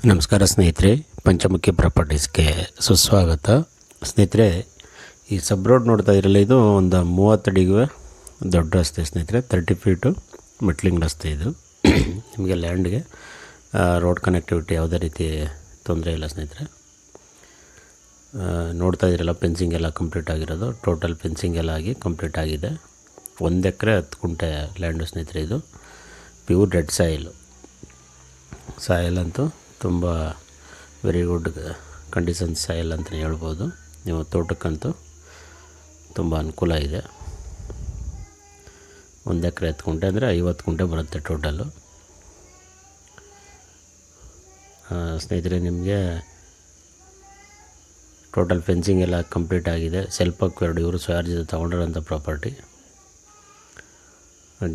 ನಮಸ್ಕಾರ ಸ್ನೇಹಿತರೆ, ಪಂಚಮುಖಿ ಪ್ರಾಪರ್ಟೀಸ್ಗೆ ಸುಸ್ವಾಗತ. ಸ್ನೇಹಿತರೆ, ಈ ಸಬ್ ರೋಡ್ ನೋಡ್ತಾ ಇರಲ್ಲ, ಇದು ಒಂದು 30 ಅಡಿಗೆ ದೊಡ್ಡ ರಸ್ತೆ ಸ್ನೇಹಿತರೆ. 30 ಫೀಟು ಮೆಟ್ಲಿಂಗ್ ರಸ್ತೆ ಇದು. ನಿಮಗೆ ಲ್ಯಾಂಡ್ಗೆ ರೋಡ್ ಕನೆಕ್ಟಿವಿಟಿ ಯಾವುದೇ ರೀತಿ ತೊಂದರೆ ಇಲ್ಲ ಸ್ನೇಹಿತರೆ. ನೋಡ್ತಾ ಇರಲ್ಲ, ಫೆನ್ಸಿಂಗ್ ಎಲ್ಲ ಕಂಪ್ಲೀಟ್ ಆಗಿರೋದು. ಟೋಟಲ್ ಫೆನ್ಸಿಂಗ್ ಎಲ್ಲ ಆಗಿ ಕಂಪ್ಲೀಟ್ ಆಗಿದೆ. 1 ಎಕರೆ 10 ಗುಂಟೆ ಲ್ಯಾಂಡು ಸ್ನೇಹಿತರೆ. ಇದು ಪ್ಯೂರ್ ರೆಡ್ ಸಾಯಿಲ್ ಅಂತೂ ತುಂಬ ವೆರಿ ಗುಡ್ ಕಂಡೀಷನ್ ಸಾಯಿಲ್ ಅಂತಲೇ ಹೇಳ್ಬೋದು. ನೀವು ತೋಟಕ್ಕಂತೂ ತುಂಬ ಅನುಕೂಲ ಇದೆ. 1 ಎಕರೆ 10 ಗುಂಟೆ ಅಂದರೆ 50 ಗುಂಟೆ ಬರುತ್ತೆ ಟೋಟಲ್ಲು. ಸ್ನೇಹಿತರೆ, ನಿಮಗೆ ಟೋಟಲ್ ಫೆನ್ಸಿಂಗ್ ಎಲ್ಲ ಕಂಪ್ಲೀಟ್ ಆಗಿದೆ. ಸೆಲ್ಫ್ ಅಕ್ವೈರ್ಡ್, ಇವರು ಸ್ವಯಾರ್ಜಿತ ಜೊತೆ ತೊಗೊಂಡಿರೋಂಥ ಪ್ರಾಪರ್ಟಿ,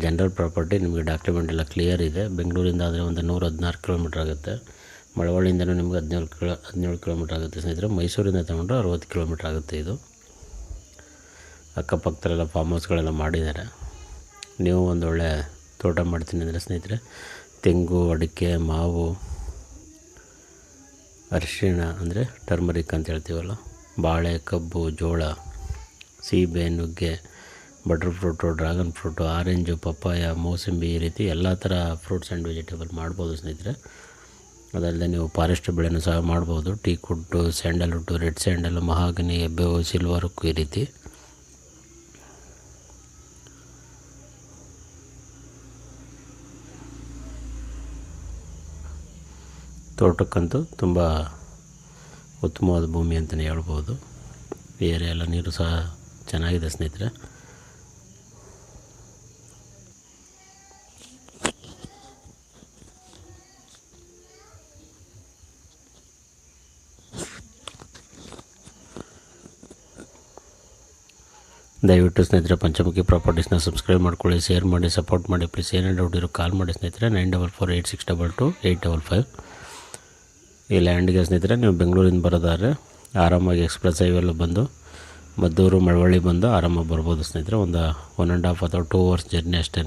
ಜನರಲ್ ಪ್ರಾಪರ್ಟಿ. ನಿಮಗೆ ಡಾಕ್ಯುಮೆಂಟ್ ಎಲ್ಲ ಕ್ಲಿಯರ್ ಇದೆ. ಬೆಂಗಳೂರಿಂದ ಆದರೆ ಒಂದು 116 ಕಿಲೋಮೀಟ್ರ್ ಆಗುತ್ತೆ. ಮಳವಳ್ಳಿಯಿಂದಲೂ ನಿಮಗೆ 17 ಕಿಲೋಮೀಟ್ರ್ ಆಗುತ್ತೆ ಸ್ನೇಹಿತರೆ. ಮೈಸೂರಿಂದ ತಗೊಂಡ್ರೆ 60 ಕಿಲೋಮೀಟ್ರ್ ಆಗುತ್ತೆ. ಇದು ಅಕ್ಕಪಕ್ಕದಲ್ಲೆಲ್ಲ ಫಾರ್ಮ್ ಹೌಸ್ಗಳೆಲ್ಲ ಮಾಡಿದ್ದಾರೆ. ನೀವು ಒಂದೊಳ್ಳೆ ತೋಟ ಮಾಡ್ತೀನಿ ಅಂದರೆ ಸ್ನೇಹಿತರೆ, ತೆಂಗು, ಅಡಿಕೆ, ಮಾವು, ಅರಿಶಿಣ ಅಂದರೆ ಟರ್ಮರಿಕ್ ಅಂತ ಹೇಳ್ತೀವಲ್ಲ, ಬಾಳೆ, ಕಬ್ಬು, ಜೋಳ, ಸೀಬೆ, ನುಗ್ಗೆ, butter fruit, dragon fruit, orange, papaya, mosambi, ಈ ರೀತಿ ಎಲ್ಲ ಥರ ಫ್ರೂಟ್ಸ್ ಆ್ಯಂಡ್ ವೆಜಿಟೇಬಲ್ ಮಾಡ್ಬೋದು ಸ್ನೇಹಿತರೆ. ಅದಲ್ಲದೆ ನೀವು ಫಾರೆಸ್ಟ್ ಬೆಳೆನೂ ಸಹ ಮಾಡ್ಬೋದು. Teak wood, sandalwood, red sandal, mahogany, ಎಬ್ಬೆವು, ಸಿಲ್ವರ್ಕು, ಈ ರೀತಿ. ತೋಟಕ್ಕಂತೂ ತುಂಬ ಉತ್ತಮವಾದ ಭೂಮಿ ಅಂತಲೇ ಹೇಳ್ಬೋದು. ಏರಿಯಾ ಎಲ್ಲ ನೀರು ಸಹ ಚೆನ್ನಾಗಿದೆ ಸ್ನೇಹಿತರೆ. ದಯವಿಟ್ಟು ಸ್ನೇಹಿತರೆ ಪಂಚಮುಖಿ ಪ್ರಾಪರ್ಟೀಸ್ನ ಸಬ್ಸ್ಕ್ರೈಬ್ ಮಾಡ್ಕೊಳ್ಳಿ, ಶೇರ್ ಮಾಡಿ, ಸಪೋರ್ಟ್ ಮಾಡಿ. ಪ್ಲೀಸ್ ಏನೇ ಡೌಟ್ ಇರೋ ಕಾಲ್ ಮಾಡಿ ಸ್ನೇಹಿತರೆ. 9448622855. ಈ ಲ್ಯಾಂಡ್ಗೆ ಸ್ನೇಹಿತರೆ ನೀವು ಬೆಂಗಳೂರಿಂದ ಬರೋದಾದ್ರೆ ಆರಾಮಾಗಿ ಎಕ್ಸ್ಪ್ರೆಸ್ ಹೈವೆಲ್ಲ ಬಂದು ಮದ್ದೂರು, ಮಳವಳ್ಳಿ ಬಂದು ಆರಾಮಾಗಿ ಬರ್ಬೋದು ಸ್ನೇಹಿತರೆ. ಒಂದು 1.5 ಅಥವಾ 2 ಅವರ್ಸ್ ಜರ್ನಿ ಅಷ್ಟೇ.